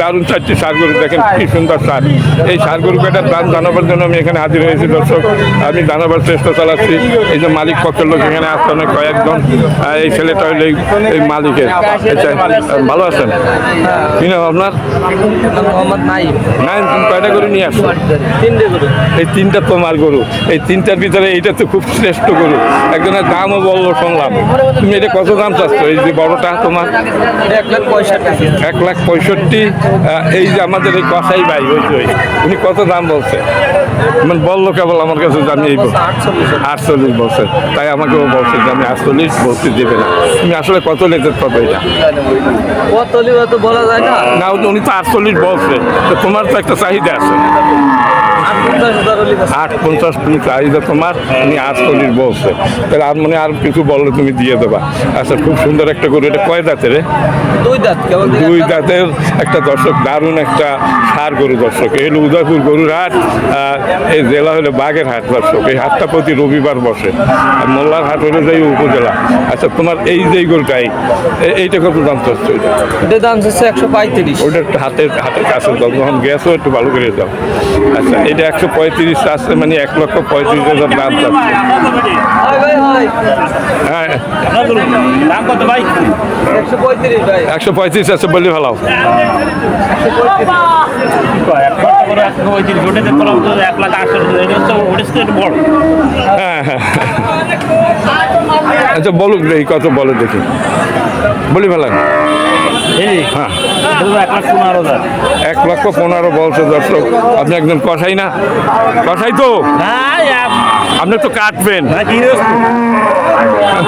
দারুণ চারটি ষাঁড় গরু দেখেন কি সুন্দর ষাঁড়। এই ষাঁড় গরু কয়টার দাম জানাবার জন্য আমি এখানে হাজির হয়েছি দর্শক। আমি জানাবার চেষ্টা চালাচ্ছি। এই যে মালিক পক্ষের লোক এখানে আসতে অনেক কয়েকজন। এই ছেলেটা হইলে এই মালিকের। ভালো আছেন? কি নাম আপনার? নাইম। তুমি কয়টা গরু নিয়ে আসো? এই তিনটা তোমার গরু। এই তিনটার ভিতরে এইটা তো খুব শ্রেষ্ঠ গরু। একজনের দামও বললো শুনলাম। তুমি এটা কত দাম চাচ্ছ? এই যে বড়টা তোমার 1,65,000। এই যে আমাদের এই কসাই ভাই ওই উনি কত দাম বলছে? মানে বললো কেবল আমার কাছে জানিয়ে 48 বলছে। তাই আমাকেও বলছে যে আমি 48 বলতে দেবে না। তুমি আসলে কত লেগে পাবে এটা? বলা যায় না। না উনি তো 48 বলছে। তো তোমার তো একটা চাহিদা আছে। 8,50 তুমি চাহিদা তোমার, উনি 48 বলছে। তাহলে আর মানে আর কিছু বললে তুমি দিয়ে দেবা। আচ্ছা, খুব সুন্দর একটা গরু। এটা কয় দাঁতের? 2 দাঁত। দুই দাঁতের একটা দর্শক, দারুণ একটা ষাঁড় গরু দর্শক। এই হলো উদয়পুর গরুর হাট। এই জেলা হলো বাগেরহাট দর্শক। এই হাটটা প্রতি রবিবার বসে। আর মোল্লার হাট হলো যে উপজেলা। আচ্ছা, তোমার এই যে গরুটাই এইটা কত দাম চাচ্ছে? এটা দাম হচ্ছে 135। ওইটা একটু হাতের কাছে দাও, যখন গ্যাসও একটু ভালো করে দাও। আচ্ছা, এটা 135 আসছে, মানে 1,35,000 দাম চাচ্ছে। হ্যাঁ, দাম কত ভাই? 135 ভাই। 135 আছে বললে ভালো। হ্যাঁ হ্যাঁ, আচ্ছা বলুক দেখি কত বলে দেখি, বলি ভালো। হ্যাঁ, 1,15,000 বলছে দর্শক। আপনি একজন কষাই না? কষাই তো আপনি তো কাটবেন,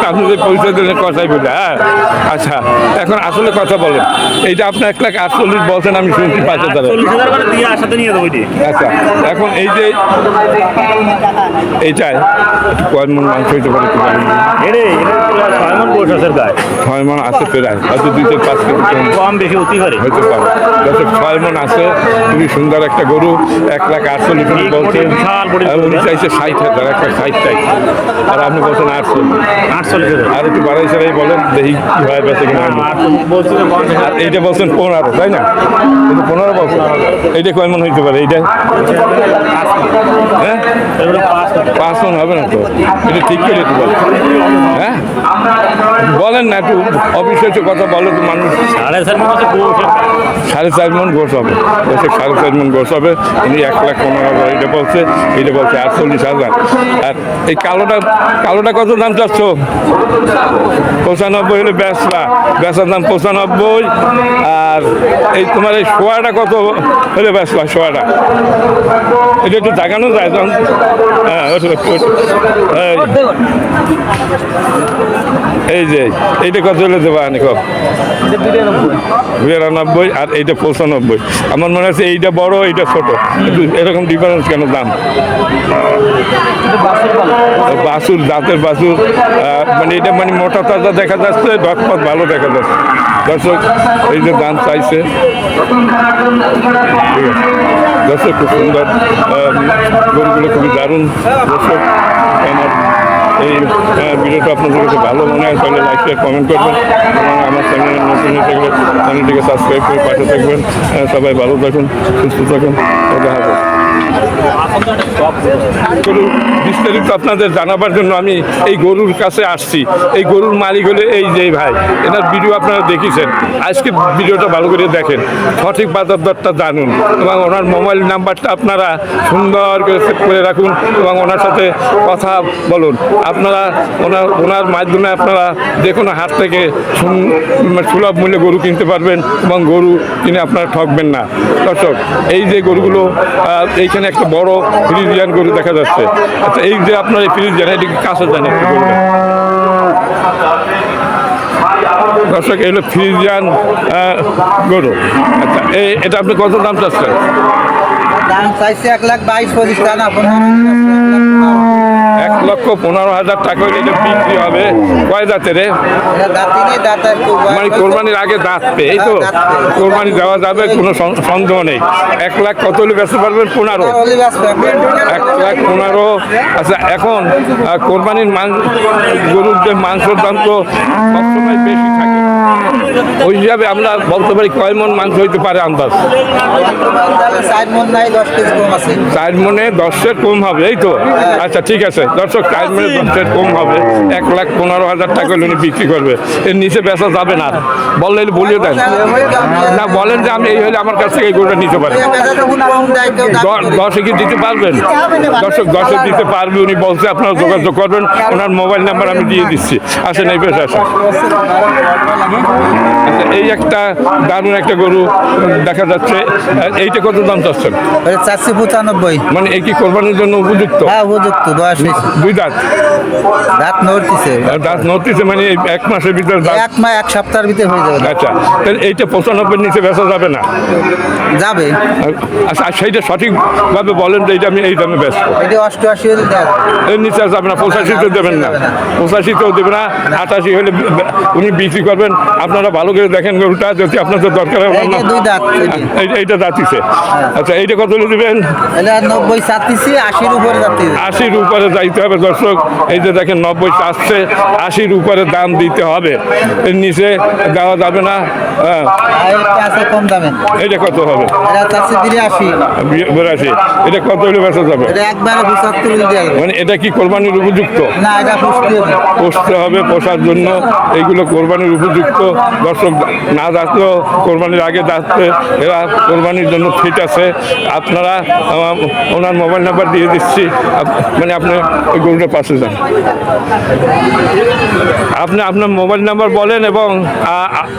আপনি যে পরিচয় দিলেন কষাই বলে। হ্যাঁ, আচ্ছা এখন আসলে কথা বলেন। এইটা আপনি 1,48,000 বলছেন, আমি শুনছি 5,000। আচ্ছা, এখন এই যে এইটাই কয় মন মাংস হইতে পারে? 6 মন আছে প্রায়, হয়তো 2-5 কেজি কম বেশি হতে পারে। হইতে পারে। দর্শক 6 মন আছে, খুবই সুন্দর একটা গরু। 1,48,000 বলছেন, উনি চাইছে 60,000, 1,60,000 চাইছে। আর আপনি বলছেন 48,000। আর একটু বাড়াই সারাই বলেন দেখি কীভাবে বেঁচে কিনা। আর এইটা বলছেন 15, তাই না? এটা 15 বলছেন। এইটা কয় মন হইতে পারে? এইটা হ্যাঁ 5 মন হবে না তো? এটা ঠিক করে একটু বলেন। হ্যাঁ বলেন না, একটু অফিসে কথা বলো তো মানুষ। 4.5 মন গোস হবে। 4.5 মন গোস হবে। উনি 1,15,000 এটা বলছে, এটা বলছে 48,000। আর এই কালোটা কত দাম চাচ্ছ? 95 হলে বেচার দাম 95। আর এই তোমার এই শোয়াটা কত হলে বেচবা? শোয়াটা এটা একটু দেখানো যায় তখন। হ্যাঁ, এই যে এইটা কত হলে দেবা? 92। আর এইটা 95। আমার মনে হচ্ছে এইটা বড়, এইটা ছোট, একটু এরকম ডিফারেন্স কেন দাম? বাছুর, দাঁতের বাছুর, মানে এটা মানে মোটা তাজা দেখা যাচ্ছে, ডটপট ভালো দেখা যাচ্ছে দর্শক। এই যে দাম চাইছে, ঠিক আছে দর্শক, খুব সুন্দর গরুগুলো, খুবই দারুণ দর্শক। আমার এই ভিডিওটা আপনাদের কাছে ভালো মনে হয় তাহলে লাইক শেয়ার কমেন্ট করবেন এবং আমার চ্যানেলে নতুন হয়ে থাকলে চ্যানেলটিকে সাবস্ক্রাইব করে পাশে থাকবেন। সবাই ভালো থাকুন, সুস্থ থাকুন, দেখা হবে। বিস্তারিত আপনাদের জানাবার জন্য আমি এই গরুর কাছে আসছি। এই গরুর মালিক হলে এই যে ভাই, এনার ভিডিও আপনারা দেখেছেন। আজকে ভিডিওটা ভালো করে দেখেন, সঠিক বাজার দরটা জানুন এবং ওনার মোবাইল নাম্বারটা আপনারা সুন্দর করে সেভ করে রাখুন এবং ওনার সাথে কথা বলুন। আপনারা ওনার মাধ্যমে আপনারা যে কোনো হাট থেকে সুলভ মূল্যে গরু কিনতে পারবেন এবং গরু কিনে আপনারা ঠকবেন না দর্শক। এই যে গরুগুলো, এইখানে একটা বড় ফ্রিজিয়ান গরু দেখা যাচ্ছে। আচ্ছা, এই যে আপনার এই ফ্রিজিয়ান, এটিকে কাছে জানেন একটু বলবেন দর্শক? এই হলো ফ্রিজিয়ান গরু। আচ্ছা, এটা আপনি কত দাম চাচ্ছেন? দাম চাইছে 1,22,25,000 টাকা। 1,15,000 টাকা হলে এটা বিক্রি হবে। কয় দাঁতের রে? এটা দাঁতি নেই, দাঁত আর একটু বয়স মানে হয়েছে। কোরবানির আগে দাঁত পেয়ে, এই তো? হ্যাঁ, দাঁত পেয়ে। কোরবানি দেওয়া যাবে, কোনো সন্দেহ নেই। 1 লাখ কত হলে বেচতে পারবেন? 15। আর হলে বাঁচবে আপনি। 1,15,000। আচ্ছা, এখন কোরবানির গরুর যে মাংসের দাম তো সবসময় বেশি থাকে, ওই হিসাবে আমরা বলতে পারি কয় মন মাংস হইতে পারে আন্দাজ? তাহলে 4 মণ নাই, 10 কেজি কম আছে। 4 মনে 10-এর কম হবে, এই তো? আচ্ছা, ঠিক আছে দর্শক, 4 মনে 10-এর কম হবে। 1,15,000 টাকা হলে উনি বিক্রি করবে। এর নিচে বেচা যাবে না। বললে বলিয়ে দেন না, বলেন যে আমি এই হলে আমার কাছ থেকে এই গরুটা নিতে পারেন। কম দেয় কেউ, দাম করে। 10-এ কি দিতে পারবেন? দর্শক 10-এ দিতে পারবে উনি বলছে, আপনারা যোগাযোগ করবেন। ওনার মোবাইল নাম্বার আমি দিয়ে দিচ্ছি। আসেন, এই পেশে আসেন। আচ্ছা, এই একটা দারুণ একটা গরু দেখা যাচ্ছে। এইটা কত দাম চাচ্ছেন? ওটা 495। মানে এই কি কোরবানির জন্য উপযুক্ত? হ্যাঁ, উপযুক্ত, বয়স হয়েছে। 2 দাঁত? দাঁত নড়তেছে। আর দাঁত নড়তেছে মানে এই 1 মাসের ভিতরে দাঁত? 1 সপ্তাহের ভিতরে হয়ে যাবে। আচ্ছা, তাহলে এইটা 95-এর নিচে বেচা যাবে না? যাবে। আচ্ছা, আর সেইটা সঠিকভাবে বলেন যে এইটা আমি এই দামে বেচবো। এটা 88 হলে দেয়। এর নিচে আর যাবে না? 85-তেও দেবেন না? 85-তেও দেবে না? 88 হলে উনি বিক্রি করবেন। আপনারা ভালো করে দেখেন গরুটা, যদি আপনাদের দরকার হয়। এই যে 2 দাঁত। এইটা দাঁতিছে। আচ্ছা, এইটা কত হলে দেবেন? এটা 90 চাচ্ছি, 80-র উপরে যাচ্ছে। 80-র উপরে যাইতে হবে দর্শক। এই যে দেখেন 90 চাচ্ছে, 80-র উপরে দাম দিতে হবে। এর নিচে দেওয়া যাবে না। হ্যাঁ, আছে কম দামে। এইটা কত হবে? এটা চাচ্ছি 83। 82। এটা কত হলে বেচা যাবে? এটা একবারে 75 হলে দেওয়া যাবে। মানে এটা কি কোরবানির উপযুক্ত? না, এটা পুষতে হবে। পোষতে হবে, পোষার জন্য এইগুলো কোরবানির উপযুক্ত। দর্শক না যাচ্ছেও কোরবানির আগে যাচ্ছে, এরা কোরবানির জন্য ফিট আছে। আপনারা ওনার মোবাইল নাম্বার দিয়ে দিচ্ছি। মানে আপনি ওই গরুটার পাশে যান, আপনি আপনার মোবাইল নাম্বার বলেন এবং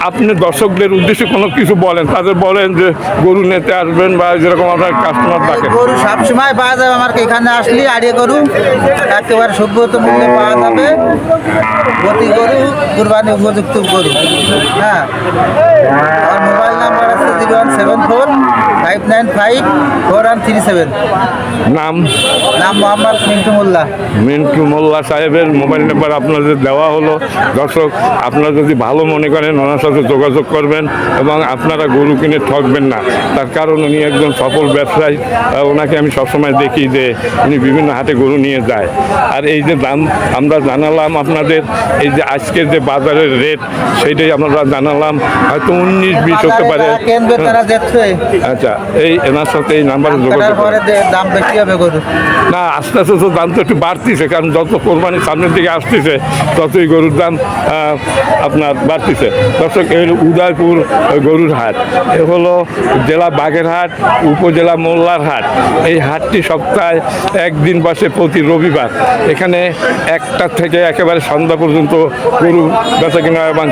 আপনি দর্শকদের উদ্দেশ্যে কোনো কিছু বলেন। তাদের বলেন যে গরু নিতে আসবেন বা যেরকম আপনার কাস্টমার থাকেন। গরু সবসময় পাওয়া যাবে আমার এখানে আসলে। আড়িয়ে গরু একেবারে সভ্যত মূল্যে পাওয়া যাবে। প্রতি গরু কুরবানি উপযুক্ত গরু। হ্যাঁ, আর মোবাইল নাম্বার আছে 0174-595-4137। নাম? নাম মোহাম্মদ মিন্টু মোল্লা। মিন্টু মোল্লা সাহেবের মোবাইল নাম্বার আপনাদের দেওয়া হলো। দর্শক, আপনারা যদি ভালো মনে করেন ওনার সাথে যোগাযোগ করবেন এবং আপনারা গরু কিনে ঠকবেন না। তার কারণ উনি একজন সফল ব্যবসায়ী। ওনাকে আমি সবসময় দেখি যে উনি বিভিন্ন হাটে গরু নিয়ে যায়। আর এই যে দাম আমরা জানালাম আপনাদের, এই যে আজকের যে বাজারের রেট সেইটাই আমরা জানালাম। হয়তো 19-20 হতে পারে। কেনবে তারা দেখছে। আচ্ছা, এই এনার সাথে এই নাম্বারে যোগাযোগ তারপরে করুন। দাম বেশি হবে গরু। না, আস্তে আস্তে তো দাম তো একটু বাড়তিছে, কারণ যত কোরবানির সামনের দিকে আসতেছে ততই গরুর দাম আপনার বাড়তিছে। দর্শক, এই হলো উদয়পুর গরুর হাট। এ হলো জেলা বাগেরহাট, উপজেলা মোল্লার হাট। এই হাটটি সপ্তাহে একদিন বসে প্রতি রবিবার। এখানে 1টা থেকে একেবারে সন্ধ্যা পর্যন্ত গরু বেচা কিনা এবং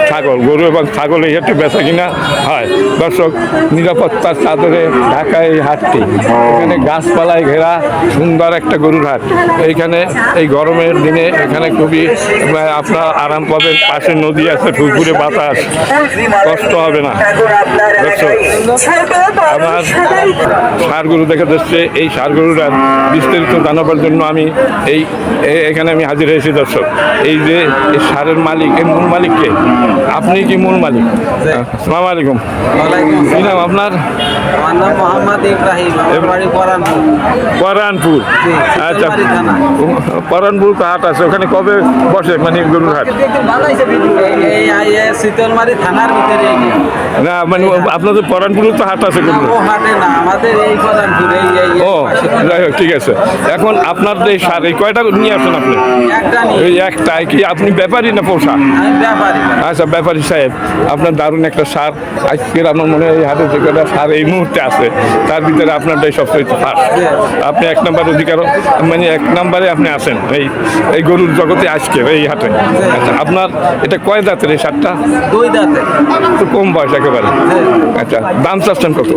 গরু এবং ছাগল এই হাটে বেচা কিনা হয়। দর্শক, নিরাপত্তার চাদরে ঢাকা এই হাটটি। এখানে গাছপালায় ঘেরা সুন্দর একটা গরুর হাট। এইখানে এই গরমের দিনে এখানে খুবই আপনার আরাম পাবেন। পাশে নদী আছে, ফুরফুরে বাতাস, কষ্ট হবে না। দর্শক, আমার ষাঁড় গরু দেখা যাচ্ছে। এই ষাঁড় গরুটার বিস্তারিত জানাবার জন্য আমি এখানে আমি হাজির হয়েছি। দর্শক, এই যে এই ষাঁড়ের মালিক, এই মূল মালিককে, আপনি কি মূল মালিক? আসসালামু আলাইকুম। কি নাম আপনার? আমার নাম মোহাম্মদ ইব্রাহিম। আমার বাড়ি পরানপুর। পরানপুর? আচ্ছা, পরানপুর তো হাট আছে, ওখানে কবে বসে মানে গরুর হাট? এই শীতলমারি থানার ভিতরে। না, মানে আপনাদের পরানপুরে তো হাট আছে গরুর? ও হাটে না, আমাদের এই পরানপুর। ও, যাই হোক, ঠিক আছে। এখন আপনার যে সার, এই কয়টা নিয়ে আসেন আপনি? একটা নিয়ে। এই একটাই কি আপনি ব্যাপারী না পোষা? আমি ব্যাপারী। আচ্ছা, ব্যাপারী সাহেব, আপনার দারুণ একটা সার। আজকের আমার মনে হয় এই হাতে যে কটা সার এই মুহূর্তে আছে তার ভিতরে আপনারটাই সবচেয়ে ফার্স্ট। আপনি 1 নম্বর অধিকার, মানে 1 নম্বরে আপনি আছেন এই গরুর জগতে আজকের এই হাটে। আচ্ছা, আপনার এটা কয় দাঁতের এই সারটা? 2 দাঁতে। তো কম বয়স একেবারে। আচ্ছা, দাম চাচ্ছেন কত?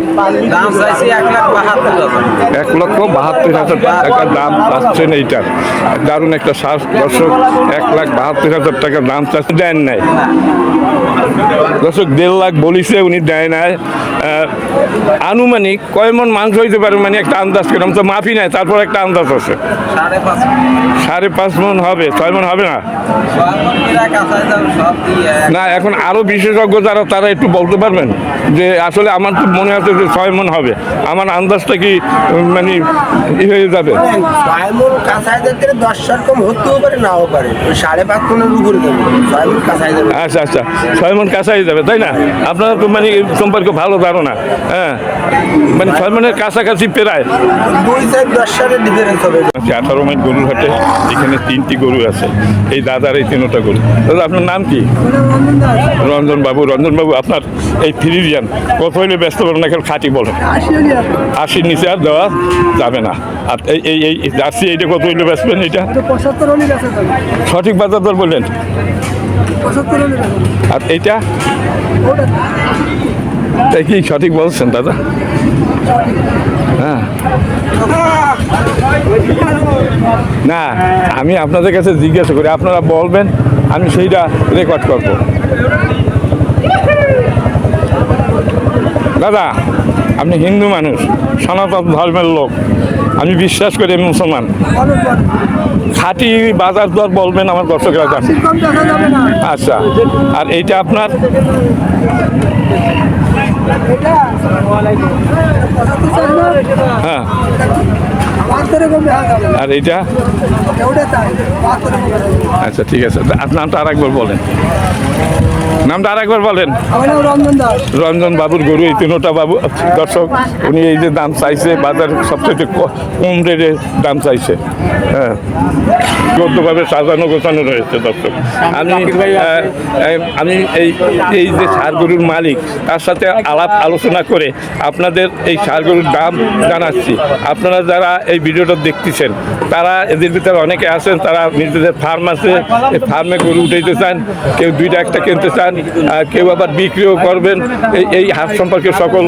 দাম চাইছি 1,72,000। 1,72,000 টাকা দাম চাচ্ছেন এইটার। দারুণ একটা শ্বাস। দর্শক, 1,72,000 টাকা দাম চাচ্ছে, দেন নাই। দর্শক 1.5 লাখ বলিছে, উনি দেয় নাই। আনুমানিক কয় মন মাংস হইতে পারে, মানে একটা আন্দাজ করলাম তো, মাফি নাই, তারপর একটা আন্দাজ আছে। 5.5 মন হবে, 6 মন হবে না? না, এখন আরো বিশেষজ্ঞ যারা, তারা একটু বলতে পারবেন যে আসলে আমার তো মনে হচ্ছে যে 6 মন হবে, আমার আন্দাজটা কি মানে হয়ে যাবে? 6 মন কাঁচাই যাতে 10 কম হতেও পারে, নাও পারে। 5.5 মনের উপরে যাবে, 6 মন কাঁচাই যাবে। আচ্ছা আচ্ছা, 6 মন কাছাই যাবে, তাই না? আপনারা তো মানে এই সম্পর্কে ভালো ধারণা। হ্যাঁ, মানে 6 মনের কাছাকাছি প্রায়। 2-4-10 সালের ডিফারেন্স হবে। 18 মাইল গরুর হাটে এখানে 3টি গরু আছে, এই দাদার এই 3টা গরু। দাদা, আপনার নাম কি? রঞ্জন বাবু। রঞ্জন বাবু, আপনার এই ফ্রিজিয়ান কত হইলে ব্যস্ত পারেন? এখন খাঁটি বলেন। 80 নিচে আর দেওয়া যাবে না। আর এই এই এই জার্সি এইটা কত হইলে বেচবেন? এটা 75 হলে গেছে তো। সঠিক বাজার দর বললেন। 75 হলে গেছে। আর এইটা তাই কি সঠিক বলছেন দাদা? হ্যাঁ, না, আমি আপনাদের কাছে জিজ্ঞাসা করি, আপনারা বলবেন, আমি সেইটা রেকর্ড করব। দাদা, আপনি হিন্দু মানুষ, সনাতন ধর্মের লোক, আমি বিশ্বাস করি আমি মুসলমান। খাঁটি বাজার দর বলবেন, আমার দর্শকরা জানেন। কম দেখা যাবে না। আচ্ছা, আর এইটা আপনার? হ্যাঁ, আর এইটা? আচ্ছা, ঠিক আছে, আপনার নামটা আরেকবার বলেন। নামটা আরেকবার বলেন। রঞ্জন বাবুর গরু এই 3টা বাবু। দর্শক, উনি এই যে দাম চাইছে, বাজার সবচেয়ে কম রেটে দাম চাইছে। হ্যাঁ, গদ্যভাবে সাজানো গোছানো রয়েছে। দর্শক, আমি এই এই যে ষাঁড় গরুর মালিক, তার সাথে আলাপ আলোচনা করে আপনাদের এই ষাঁড় গরুর দাম জানাচ্ছি। আপনারা যারা এই ভিডিওটা দেখতেছেন, তারা এদের ভিতরে অনেকে আছেন, তারা নিজেদের ফার্ম আছে, এই ফার্মে গরু উঠাইতে চান, কেউ 2টা 1টা কিনতে চান, কেউ আবার বিক্রিও করবেন। এই হাট সম্পর্কে সকল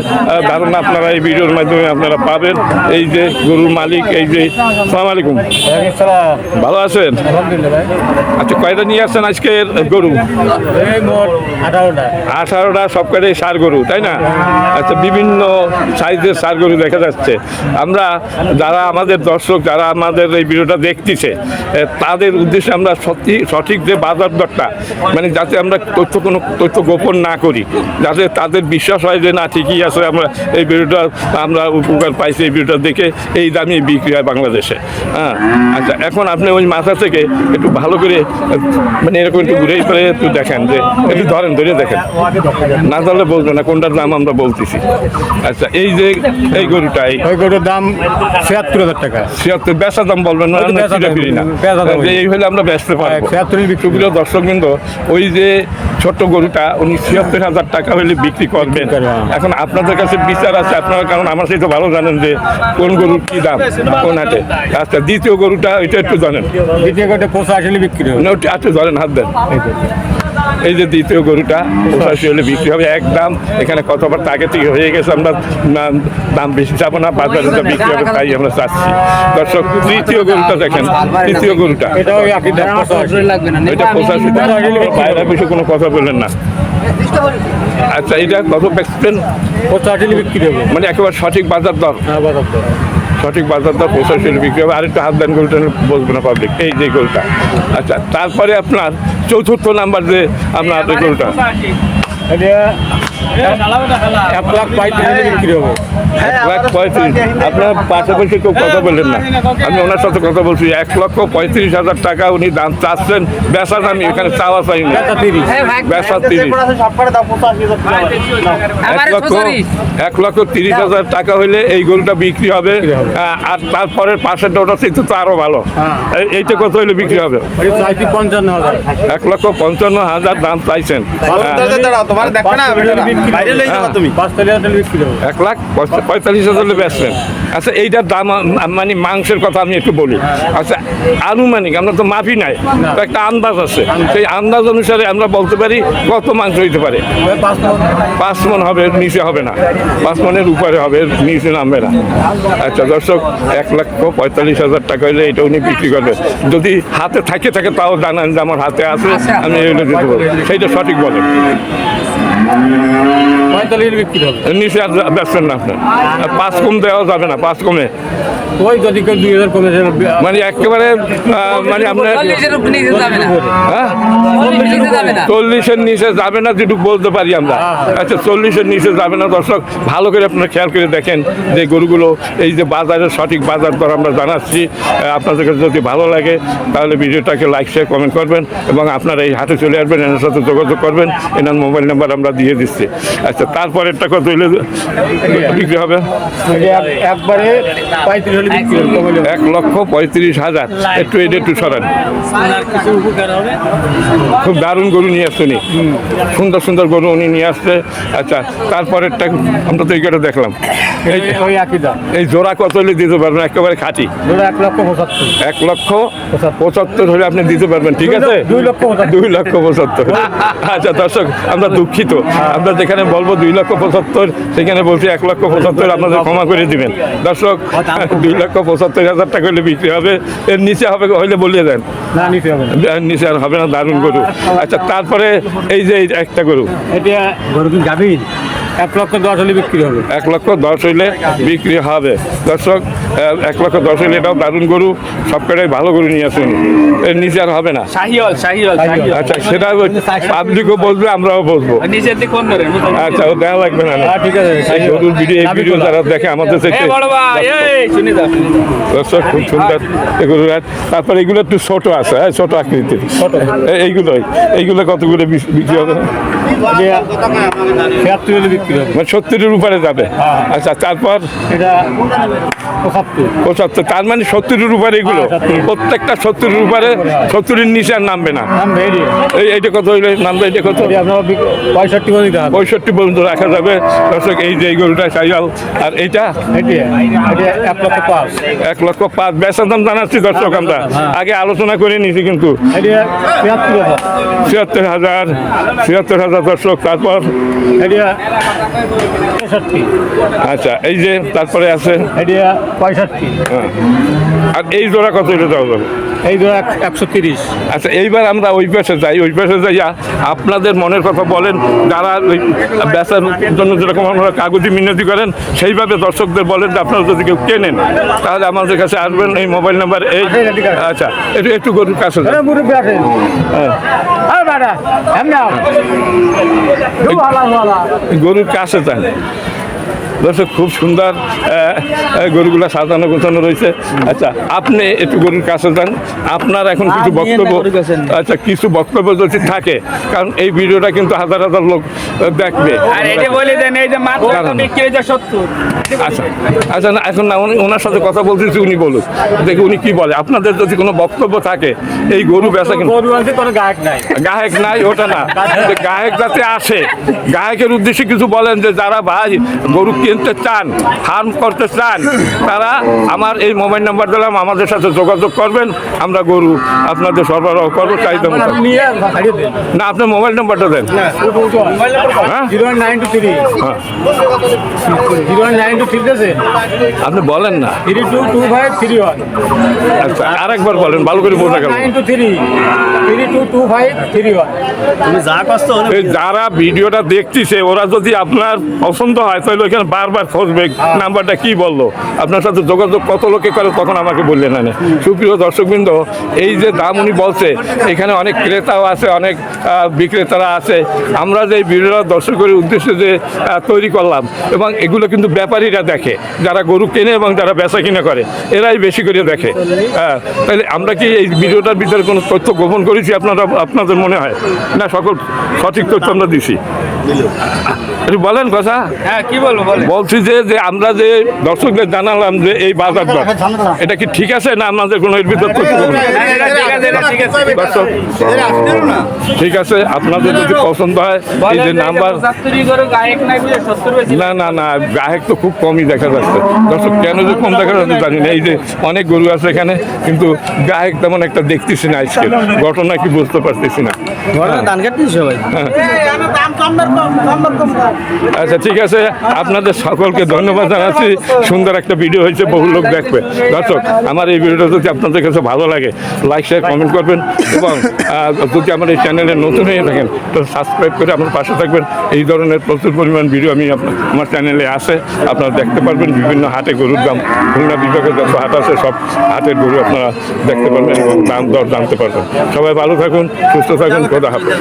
ধারণা আপনারা এই ভিডিওর মাধ্যমে আপনারা পাবেন। এই যে গরুর মালিক, এই যে, আসসালামু আলাইকুম, ভালো আছেন? আচ্ছা, কয়টা নিয়ে আসছেন আজকে গরু? 18টা, সব কয়টাই ষাঁড় গরু, তাই না? আচ্ছা, বিভিন্ন সাইজের ষাঁড় গরু দেখা যাচ্ছে। আমরা যারা আমাদের দর্শক, যারা আমাদের এই ভিডিওটা দেখতেছে, তাদের উদ্দেশ্যে আমরা সঠিক যে বাজার দরটা, মানে যাতে আমরা কোনো তথ্য গোপন না করি, যাতে তাদের বিশ্বাস হয় যে না, ঠিকই আছে, আমরা এই ভিডিওটা আমরা উপকার পাইছি, এই ভিডিওটা দেখে এই দামে বিক্রি হয় বাংলাদেশে। হ্যাঁ, আচ্ছা, এখন আপনি ওই মাথা থেকে একটু ভালো করে, মানে এরকম একটু ঘুরে করে একটু দেখেন, যে একটু ধরে দেখেন, না ধরলে বলবেন না কোনটার দাম আমরা বলতেছি। আচ্ছা, এই যে এই গরুটা, ওই গরুর দাম ৭৬,০০০ টাকা। 76 বেচা দাম বলবেন না, ফিরি না, এই হলে আমরা বেচতে পারবো। ৭৬ বিক্রি। দর্শক বিন্দু, ওই যে ছোট্ট গরুটা উনি ৭৬,০০০ টাকা হলে বিক্রি করবেন। এখন আপনাদের কাছে বিচার আছে, আপনারা, কারণ আমার সাথে ভালো জানেন যে কোন গরুর কি দাম কোন হাটে। আচ্ছা, দ্বিতীয় গরুটা এটা একটু জানেন? দ্বিতীয় গরুটা ৮৫ বিক্রি হবে। আচ্ছা, ধরেন, হাত দেন। এই যে দ্বিতীয় গরুটা ৮৫ হলে বিক্রি হবে, একদম। এখানে কথাবার্তা আগে থেকে হয়ে গেছে, আমরা দাম বেশি চাবো না, বাজারে যা বিক্রি হবে তাই আমরা চাচ্ছি। দর্শক, তৃতীয় গরুটা দেখেন, তৃতীয় গরুটা এটাও একই দাম, ৮৫ লাগবে না। এটা ৮৫ টাকা, বাইরে বেশি কোনো কথা বললেন না। আচ্ছা, এটা কত বেচবেন? ৮৫ বিক্রি হবে, মানে একেবারে সঠিক বাজার দর। হ্যাঁ, বাজার দর। সঠিক বাজার দর ৮৫ বিক্রি হবে। আরেকটু হাত দেন, গরুটা বলবো না পাবলিক, এই যে গরুটা। আচ্ছা, তারপরে আপনার চতুর্থ নাম্বার যে আপনার এই গরুটা, এটা ১,৩৫,০০০ বিক্রি হবে। ১,৩৫,০০০। আপনার পাশাপাশি কেউ কথা বললেন না, আমি ওনার সাথে কথা বলছি। ১,৩৫,০০০ টাকা উনি দাম চাচ্ছেন, বেচা দামি এখানে চাওয়া চাইনি, বেচা ৩০। ১,৩০,০০০ টাকা হলে এই গরুটা বিক্রি হবে। আর তারপরের পাশের ওটা তো আরো ভালো। এইটা কত হলে বিক্রি হবে? ৫৫,০০০। ১,৫৫,০০০ দাম চাইছেন। তুমি 45,000 বিক্রি হবে 1,45,000 বেচবেন। আচ্ছা এইটার দাম মানে মাংসের কথা আমি একটু বলি। আচ্ছা আনুমানিক আমরা তো মাপি নাই, তো একটা আন্দাজ আছে, সেই আন্দাজ অনুসারে আমরা বলতে পারি কত মাংস হইতে পারে। 5 মণ হবে, নিচে হবে না। 5 মণের উপরে হবে, নিচে নামবে না। আচ্ছা দর্শক, 1,45,000 টাকা হলে এটা উনি বিক্রি করবে। যদি হাতে থাকে তাও জানান যে আমার হাতে আছে, আমি এগুলো দিতে পারবো, সেইটা সঠিক বলেন। 45 বিক্রি হবে। নিচে আর বেচবেন না আপনার। 5 কম দেওয়া যাবে না, 5 কমে ওই যদি কেউ 2,000 কমে মানে একেবারে মানে আপনার 40-এর উপর নিচে যাবে না। হ্যাঁ 40-এর নিচে যাবে না। 40-এর নিচে যাবে না, যেটুকু বলতে পারি আমরা। আচ্ছা 40-এর নিচে যাবে না। দর্শক ভালো করে আপনারা খেয়াল করে দেখেন যে গরুগুলো এই যে বাজারের সঠিক বাজার দর আমরা জানাচ্ছি। আপনাদের কাছে যদি ভালো লাগে তাহলে ভিডিওটাকে লাইক শেয়ার কমেন্ট করবেন এবং আপনারা এই হাটে চলে আসবেন, এনার সাথে যোগাযোগ করবেন। এনার মোবাইল নাম্বার আমরা দিয়ে দিচ্ছি। আচ্ছা তারপরেরটা কত হইলে বিক্রি হবে? একবারে 35 হলে বিক্রি হবে। 1,35,000। একটু এটা একটু সরান। খুব দারুণ গরু নিয়ে আসছে উনি, সুন্দর সুন্দর গরু উনি নিয়ে আসছে। আচ্ছা তারপরেরটা আমরা তো এইটা দেখলাম। ওই একই দাম। এই জোড়া কত হলে দিতে পারবেন? একেবারে খাঁটি। 1,75,000। 1,75,000 হলে আপনি দিতে পারবেন, ঠিক আছে? 2,75,000। আচ্ছা দর্শক আমরা দুঃখিত, আমরা যেখানে বলবো 2,75,000 সেখানে বলছি 1,75,000, আপনাদের ক্ষমা করে দিবেন। দর্শক 2,75,000 টাকা হলে বিক্রি হবে। এর নিচে হবে হইলে বলিয়ে দেন। না নিতে হবে না। নিচে আর হবে না, দারুণ গরু। আচ্ছা তারপরে এই যে একটা গরু, এটা গরু কি যাবি? 1,10,000 হলে বিক্রি হবে। 1,10,000 হইলে বিক্রি হবে। দর্শক 1,10,000 হইলে এটাও দারুণ গরু, সবকটাই ভালো গরু নিয়ে আসুন। এর নিচে আর হবে না। আচ্ছা সেটা পাবলিকও বলবে, আমরাও বলবো। নিচের দিকে কোন ধরে? আচ্ছা ও দেখা লাগবে না। ঠিক আছে। এই গরুর ভিডিও, এই ভিডিও যারা দেখে আমাদের থেকে বড় ভাই, এই শুনে যাও। দর্শক খুব সুন্দর এই গরুর হাট। তারপরে এইগুলো একটু ছোট আছে, হ্যাঁ ছোট আকৃতির। এইগুলো কতগুলো বিক্রি হবে? 76 হলে বিক্রি হবে। মানে 70-এর উপরে যাবে। আচ্ছা তারপর এটা 75। 75, তার মানে 70-এর উপরে এগুলো প্রত্যেকটা 70-এর উপরে, 70-এর নিচে আর নামবে না। দাম বেরিয়ে এইটা কত হইলে নামবে? এটা কত? আপনার 65 করে দিতে হবে। 65 পর্যন্ত রাখা যাবে। দর্শক এই যে এই গরুটা সাইয়াল, আর এইটা 1,05,000। 1,05,000 বেচার দাম জানাচ্ছি দর্শক আমরা, আগে আলোচনা করে নিয়েছি কিন্তু। এটা 73,000। 76,000 দর্শক। তারপর এটা 63। আচ্ছা এই যে তারপরে আছে এটা 65। আর এই জোড়া কত হইলে দেওয়া যাবে? এই ধরো 130। আচ্ছা এইবার আমরা ওই পাশে যাই, ওই পাশে যাইয়া আপনাদের মনের কথা বলেন। যারা ওই বেচার জন্য যেরকম আপনারা কাগজি মিনতি করেন, সেইভাবে দর্শকদের বলেন যে আপনারা যদি কেউ কেনেন তাহলে আমাদের কাছে আসবেন। এই মোবাইল নাম্বার এই। আচ্ছা একটু একটু গরুর কাছে যান। মুরব্বী আছেন? হ্যাঁ দাদা এমনি গরুর কাছে যান। দর্শক খুব সুন্দর গরুগুলা সাজানো গোছানো রয়েছে। আচ্ছা আপনি একটু গরুর কাছে যান, আপনার এখন কিছু বক্তব্য, আচ্ছা কিছু বক্তব্য যদি থাকে, কারণ এই ভিডিওটা কিন্তু হাজার হাজার লোক দেখবে। আর এটা বলে দেন, এই যে মাত্র বিক্রি হয়েছে 70। আচ্ছা আচ্ছা না এখন না ওনার সাথে কথা বলতেছি, উনি বলুক দেখি উনি কি বলে। আপনাদের যদি কোনো বক্তব্য থাকে এই গরু বেচা কিন্তু গরু আনতে কোনো গায়ক নাই। গায়ক নাই ওটা না, গায়ক যাতে আসে, গায়কের উদ্দেশ্যে কিছু বলেন যে যারা ভাই গরু কিনতে চান, ফার্ম করতে চান, তারা আমার এই মোবাইল নাম্বার দিলাম, আমাদের সাথে যোগাযোগ করবেন। আমরা গরু আপনাদের সরবরাহ করবো চাহিদা মতো। না আপনার মোবাইল নাম্বারটা দেন। হ্যাঁ 0923 হ্যাঁ 0923 আছে আপনি বলেন না। 322531। আচ্ছা আরেকবার বলেন, ভালো করে বোঝা গেল। 923 322531। তুমি যা কষ্ট হলো এই যারা ভিডিওটা দেখতেছে ওরা যদি আপনার পছন্দ হয় তাহলে ওইখানে বারবার খুঁজবে নাম্বারটা কি বললো, আপনার সাথে যোগাযোগ কত লোকে করে তখন আমাকে বললেন। না সুপ্রিয় দর্শকবৃন্দ, এই যে দাম উনি বলছে, এখানে অনেক ক্রেতাও আছে, অনেক বিক্রেতারা আছে। আমরা যে ভিডিওটা দর্শকের উদ্দেশ্যে যে তৈরি করলাম, এবং এগুলো কিন্তু ব্যাপারীরা দেখে, যারা গরু কেনে এবং যারা বেচা কিনা করে, এরাই বেশি করে দেখে। হ্যাঁ তাহলে আমরা কি এই ভিডিওটার ভিতরে কোনো তথ্য গোপন করেছি আপনাদের মনে হয়? না সকল সঠিক তথ্য আমরা দিছি। একটু বলেন কথা। হ্যাঁ কি বলবো বলে? বলছি যে আমরা যে দর্শকদের জানালাম যে এই বাজার দর এটা কি ঠিক আছে না আমাদের কোনো এর ভিতর করতে হবে না? দর্শক, ঠিক আছে, আপনাদের যদি পছন্দ হয় এই যে নাম্বার, না না না গ্রাহক তো খুব কমই দেখা যাচ্ছে। দর্শক কেন যে কম দেখা যাচ্ছে জানি না। এই যে অনেক গরু আছে এখানে, কিন্তু গ্রাহক তেমন একটা দেখতেছি না। আজকে ঘটনা কি বুঝতে পারতেছি না। ধান কাটতেছি সবাই। আচ্ছা ঠিক আছে, আপনাদের সকলকে ধন্যবাদ জানাচ্ছি। সুন্দর একটা ভিডিও হয়েছে, বহু লোক দেখবে। দর্শক, আমার এই ভিডিওটা যদি আপনাদের কাছে ভালো লাগে লাইক শেয়ার কমেন্ট করবেন, এবং যদি আমার এই চ্যানেলে নতুন হয়ে থাকেন তো সাবস্ক্রাইব করে আমার পাশে থাকবেন। এই ধরনের প্রচুর পরিমাণ ভিডিও আমি আমার চ্যানেলে আসে, আপনারা দেখতে পারবেন। বিভিন্ন হাটে গরুর দাম, খুলনা বিভাগের যত হাট আছে সব হাটের গরু আপনারা দেখতে পারবেন এবং দাম দর জানতে পারবেন। সবাই ভালো থাকুন, সুস্থ থাকুন, খোদা হাফেজ।